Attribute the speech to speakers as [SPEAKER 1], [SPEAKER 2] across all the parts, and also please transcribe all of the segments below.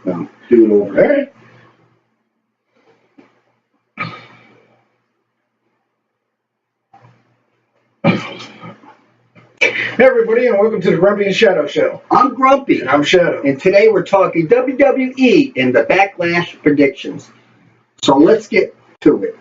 [SPEAKER 1] Do it over.
[SPEAKER 2] All right. Hey everybody, and welcome to the Grumpy and Shadow Show.
[SPEAKER 1] I'm Grumpy.
[SPEAKER 2] And I'm Shadow.
[SPEAKER 1] And today we're talking WWE and the Backlash predictions. So let's get to it.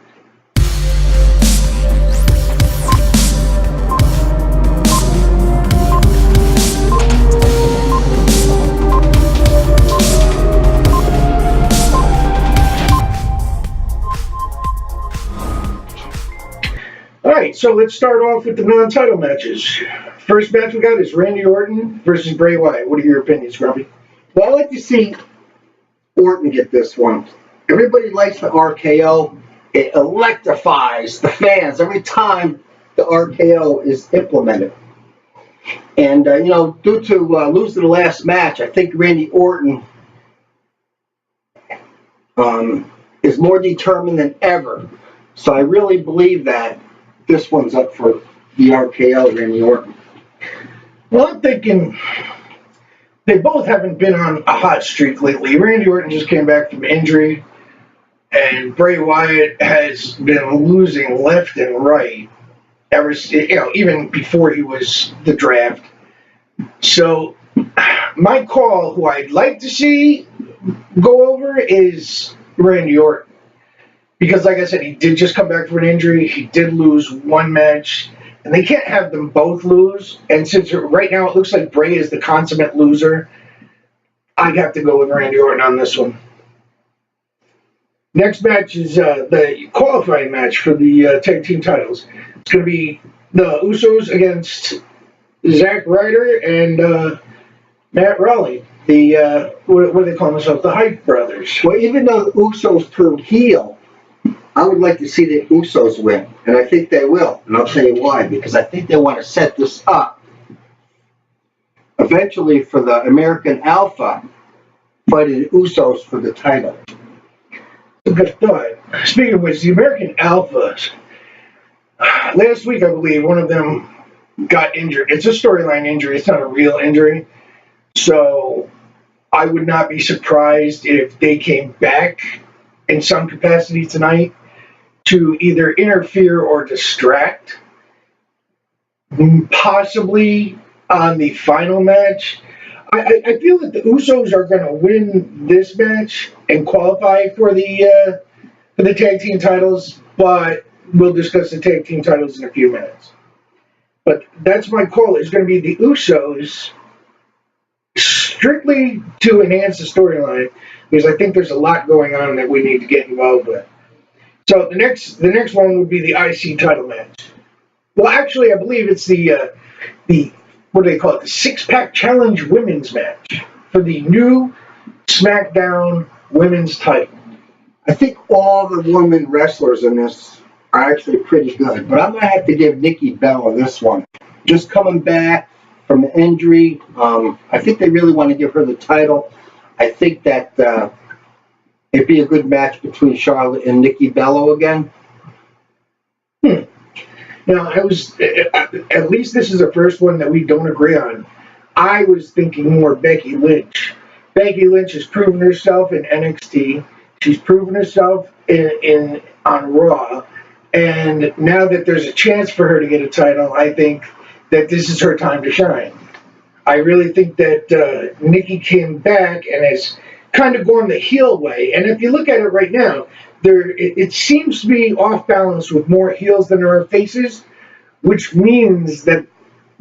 [SPEAKER 2] Alright, so let's start off with the non-title matches. First match we got is Randy Orton versus Bray Wyatt. What are your opinions, Grumpy?
[SPEAKER 1] Well, I like to see Orton get this one. Everybody likes the RKO. It electrifies the fans every time the RKO is implemented. And, due to losing the last match, I think Randy Orton is more determined than ever. So I really believe that this one's up for the RKO, Randy Orton.
[SPEAKER 2] Well, I'm thinking they both haven't been on a hot streak lately. Randy Orton just came back from injury, and Bray Wyatt has been losing left and right even before he was the draft. So my call, who I'd like to see go over, is Randy Orton. Because, like I said, he did just come back from an injury. He did lose one match. And they can't have them both lose. And since right now it looks like Bray is the consummate loser, I'd have to go with Randy Orton on this one. Next match is the qualifying match for the tag team titles. It's going to be the Usos against Zack, Ryder, and Matt Raleigh. The, what do they call themselves? The Hype Brothers.
[SPEAKER 1] Well, even though the Usos turned heel, I would like to see the Usos win, and I think they will. And I'll tell you why, because I think they want to set this up eventually for the American Alpha fighting the Usos for the title.
[SPEAKER 2] A good thought. Speaking of which, the American Alphas, last week I believe one of them got injured. It's a storyline injury. It's not a real injury. So I would not be surprised if they came back in some capacity tonight to either interfere or distract, possibly on the final match. I feel that the Usos are going to win this match and qualify for the tag team titles, but we'll discuss the tag team titles in a few minutes. But that's my call. It's going to be the Usos strictly to enhance the storyline, because I think there's a lot going on that we need to get involved with. So the next one would be the IC title match. Well, actually, I believe it's the what do they call it? The six-pack challenge women's match for the new SmackDown women's title.
[SPEAKER 1] I think all the women wrestlers in this are actually pretty good, but I'm going to have to give Nikki Bella this one. Just coming back from the injury, I think they really want to give her the title. I think that it'd be a good match between Charlotte and Nikki Bella again.
[SPEAKER 2] Now, at least this is the first one that we don't agree on. I was thinking more Becky Lynch. Becky Lynch has proven herself in NXT. She's proven herself on Raw. And now that there's a chance for her to get a title, I think that this is her time to shine. I really think that Nikki came back and has kind of gone the heel way. And if you look at it right now, it seems to be off balance with more heels than there are faces, which means that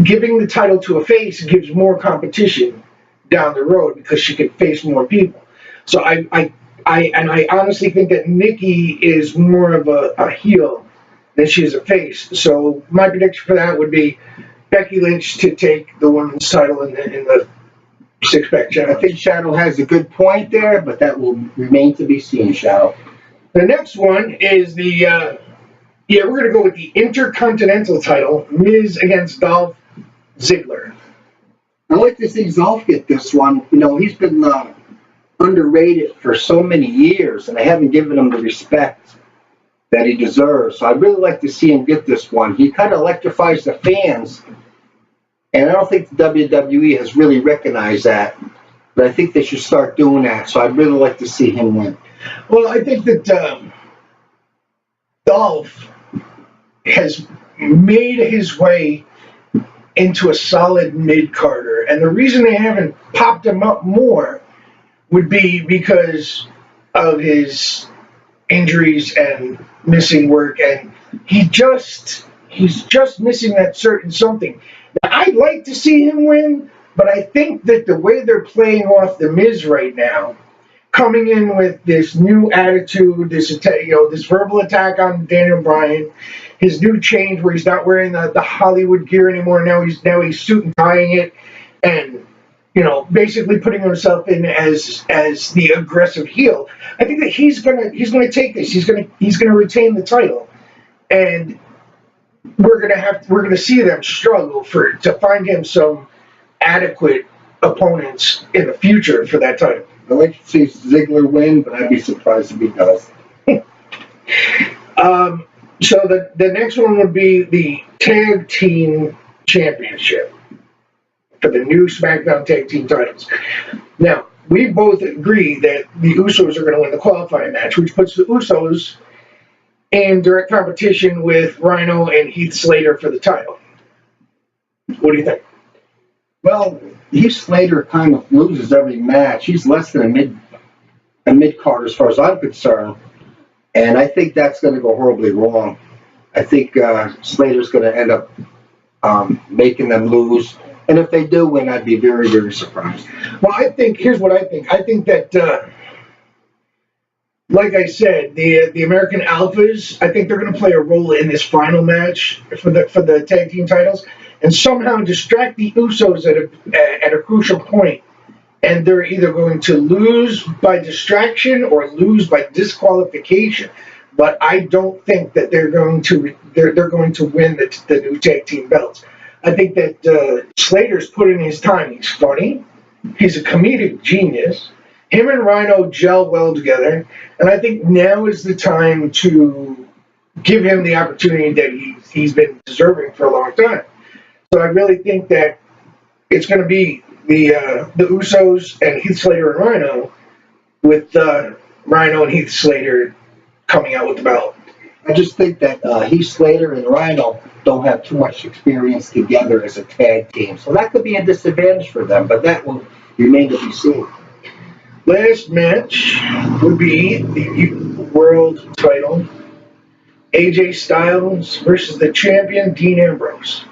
[SPEAKER 2] giving the title to a face gives more competition down the road because she can face more people. So I honestly think that Nikki is more of a heel than she is a face. So my prediction for that would be Becky Lynch to take the women's title in the six-pack challenge.
[SPEAKER 1] I think Shadow has a good point there, but that will remain to be seen, Shadow.
[SPEAKER 2] The next one is we're going to go with the Intercontinental title, Miz against Dolph Ziggler.
[SPEAKER 1] I like to see Dolph get this one. He's been underrated for so many years, and they haven't given him the respect that he deserves. So I'd really like to see him get this one. He kind of electrifies the fans, and I don't think the WWE has really recognized that. But I think they should start doing that. So I'd really like to see him win.
[SPEAKER 2] Well, I think that Dolph has made his way into a solid mid-carder. And the reason they haven't popped him up more would be because of his injuries and missing work. And he's just missing that certain something. Now, I'd like to see him win, but I think that the way they're playing off The Miz right now, coming in with this new attitude, this verbal attack on Daniel Bryan, his new change where he's not wearing the Hollywood gear anymore. Now he's suit and tying it, and basically putting himself in as the aggressive heel. I think that he's gonna take this. He's gonna retain the title, and we're gonna see them struggle to find him some adequate opponents in the future for that title.
[SPEAKER 1] I'd like to see Ziggler win, but I'd be surprised if he does.
[SPEAKER 2] So the next one would be the Tag Team Championship for the new SmackDown Tag Team titles. Now, we both agree that the Usos are going to win the qualifying match, which puts the Usos in direct competition with Rhino and Heath Slater for the title. What do you think?
[SPEAKER 1] Well, Heath Slater kind of loses every match. He's less than a mid-card as far as I'm concerned. And I think that's going to go horribly wrong. I think Slater's going to end up making them lose. And if they do win, I'd be very, very surprised.
[SPEAKER 2] Well, here's what I think. I think that, like I said, the American Alphas, I think they're going to play a role in this final match for the tag team titles, and somehow distract the Usos at a crucial point. And they're either going to lose by distraction or lose by disqualification. But I don't think that they're going to win the new tag team belts. I think that Slater's put in his time. He's funny. He's a comedic genius. Him and Rhino gel well together. And I think now is the time to give him the opportunity that he's been deserving for a long time. So I really think that it's going to be the Usos and Heath Slater and Rhino, with Rhino and Heath Slater coming out with the belt.
[SPEAKER 1] I just think that Heath Slater and Rhino don't have too much experience together as a tag team. So that could be a disadvantage for them, but that will remain to be seen.
[SPEAKER 2] Last match would be the world title. AJ Styles versus the champion, Dean Ambrose.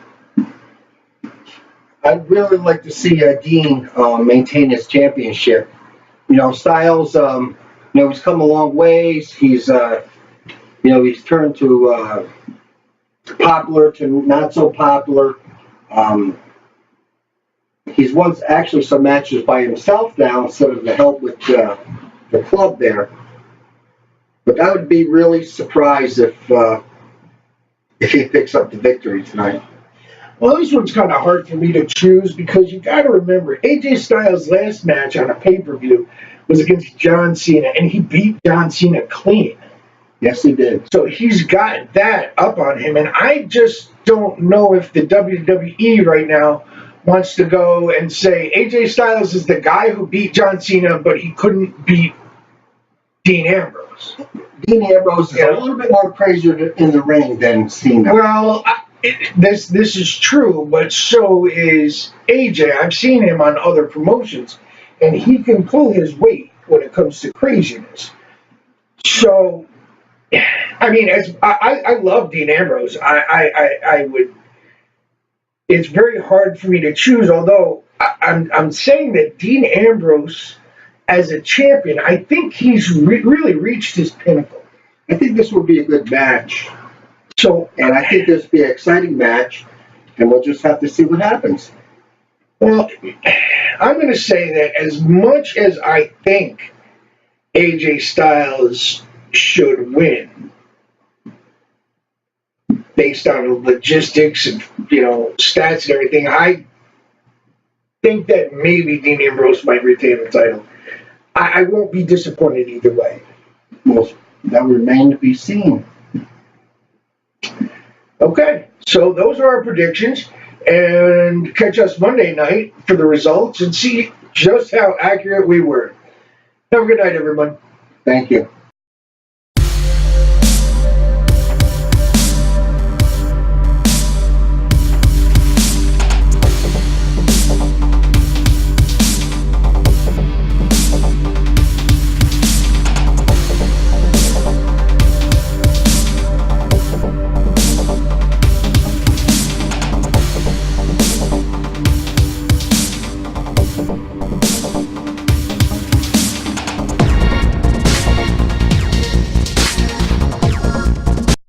[SPEAKER 1] I'd really like to see Dean maintain his championship. Styles, he's come a long ways. He's turned to popular to not so popular. He's won actually some matches by himself now instead of the help with the club there. But I would be really surprised if he picks up the victory tonight.
[SPEAKER 2] Well, this one's kind of hard for me to choose because you got to remember, AJ Styles' last match on a pay-per-view was against John Cena, and he beat John Cena clean.
[SPEAKER 1] Yes, he did.
[SPEAKER 2] So he's got that up on him, and I just don't know if the WWE right now wants to go and say AJ Styles is the guy who beat John Cena, but he couldn't beat Dean Ambrose.
[SPEAKER 1] Dean Ambrose is a little bit more crazier in the ring than Cena.
[SPEAKER 2] Well, this is true, but so is AJ. I've seen him on other promotions, and he can pull his weight when it comes to craziness. So, I mean, I love Dean Ambrose. I would. It's very hard for me to choose, although I'm saying that Dean Ambrose, as a champion, I think he's really reached his pinnacle.
[SPEAKER 1] I think this will be a good match. And I think this will be an exciting match, and we'll just have to see what happens.
[SPEAKER 2] Well, I'm going to say that as much as I think AJ Styles should win, based on logistics and stats and everything, I think that maybe Dean Ambrose might retain the title. I won't be disappointed either way.
[SPEAKER 1] Well, that will remain to be seen.
[SPEAKER 2] Okay, so those are our predictions, and catch us Monday night for the results and see just how accurate we were. Have a good night, everyone.
[SPEAKER 1] Thank you.